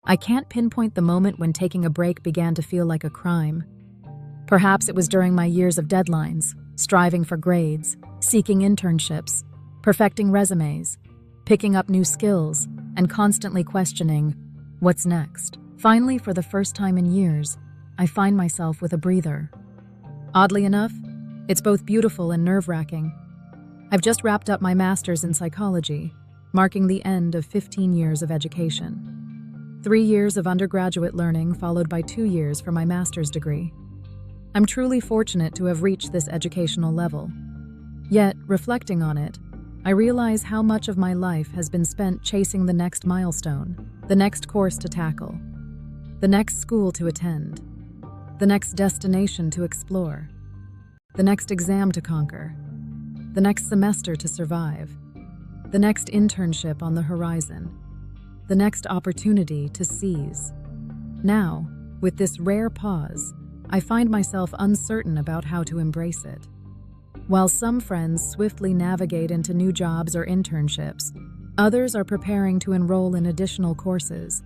I can't pinpoint the moment when taking a break began to feel like a crime. Perhaps it was during my years of deadlines, striving for grades, seeking internships, perfecting resumes, picking up new skills, and constantly questioning, what's next? Finally, for the first time in years, I find myself with a breather. Oddly enough, it's both beautiful and nerve-wracking. I've just wrapped up my master's in psychology, marking the end of 15 years of education. 3 years of undergraduate learning followed by 2 years for my master's degree. I'm truly fortunate to have reached this educational level. Yet, reflecting on it, I realize how much of my life has been spent chasing the next milestone, the next course to tackle, the next school to attend, the next destination to explore, the next exam to conquer, the next semester to survive, the next internship on the horizon, the next opportunity to seize. Now, with this rare pause, I find myself uncertain about how to embrace it. While some friends swiftly navigate into new jobs or internships, others are preparing to enroll in additional courses.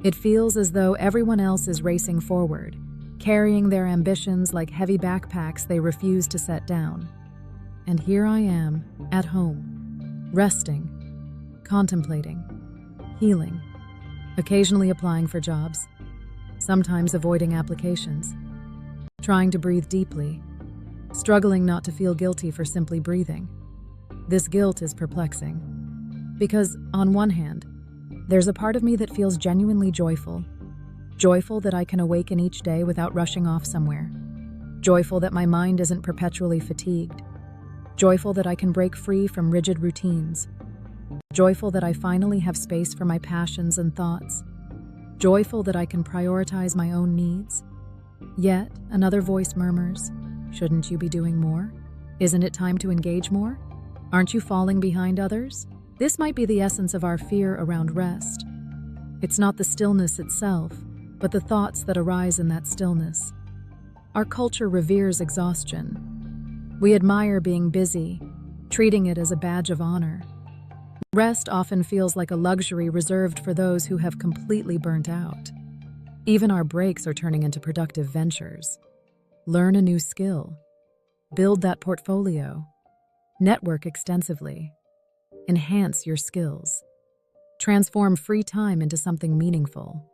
It feels as though everyone else is racing forward, carrying their ambitions like heavy backpacks they refuse to set down. And here I am, at home, resting, contemplating, healing, occasionally applying for jobs, sometimes avoiding applications, trying to breathe deeply, struggling not to feel guilty for simply breathing. This guilt is perplexing, because, on one hand, there's a part of me that feels genuinely joyful that I can awaken each day without rushing off somewhere, joyful that my mind isn't perpetually fatigued, joyful that I can break free from rigid routines, joyful that I finally have space for my passions and thoughts, joyful that I can prioritize my own needs. Yet, another voice murmurs, shouldn't you be doing more? Isn't it time to engage more? Aren't you falling behind others? This might be the essence of our fear around rest. It's not the stillness itself, but the thoughts that arise in that stillness. Our culture reveres exhaustion. We admire being busy, treating it as a badge of honor. Rest often feels like a luxury reserved for those who have completely burnt out. Even our breaks are turning into productive ventures. Learn a new skill. Build that portfolio. Network extensively. Enhance your skills. Transform free time into something meaningful.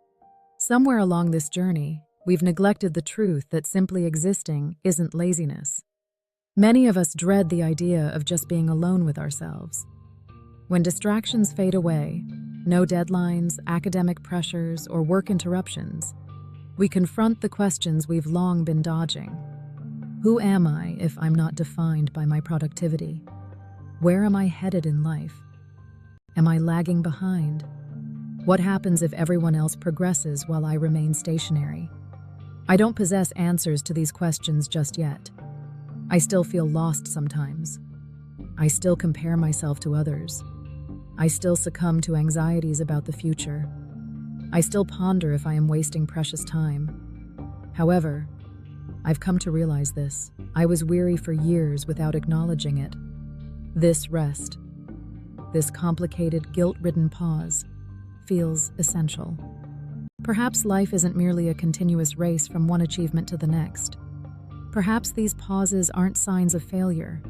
Somewhere along this journey, we've neglected the truth that simply existing isn't laziness. Many of us dread the idea of just being alone with ourselves. When distractions fade away, no deadlines, academic pressures, or work interruptions, we confront the questions we've long been dodging. Who am I if I'm not defined by my productivity? Where am I headed in life? Am I lagging behind? What happens if everyone else progresses while I remain stationary? I don't possess answers to these questions just yet. I still feel lost sometimes. I still compare myself to others. I still succumb to anxieties about the future. I still ponder if I am wasting precious time. However, I've come to realize this. I was weary for years without acknowledging it. This rest, this complicated, guilt-ridden pause, feels essential. Perhaps life isn't merely a continuous race from one achievement to the next. Perhaps these pauses aren't signs of failure.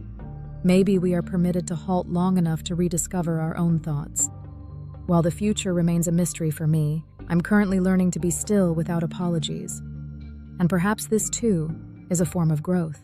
Maybe we are permitted to halt long enough to rediscover our own thoughts. While the future remains a mystery for me, I'm currently learning to be still without apologies. And perhaps this, too, is a form of growth.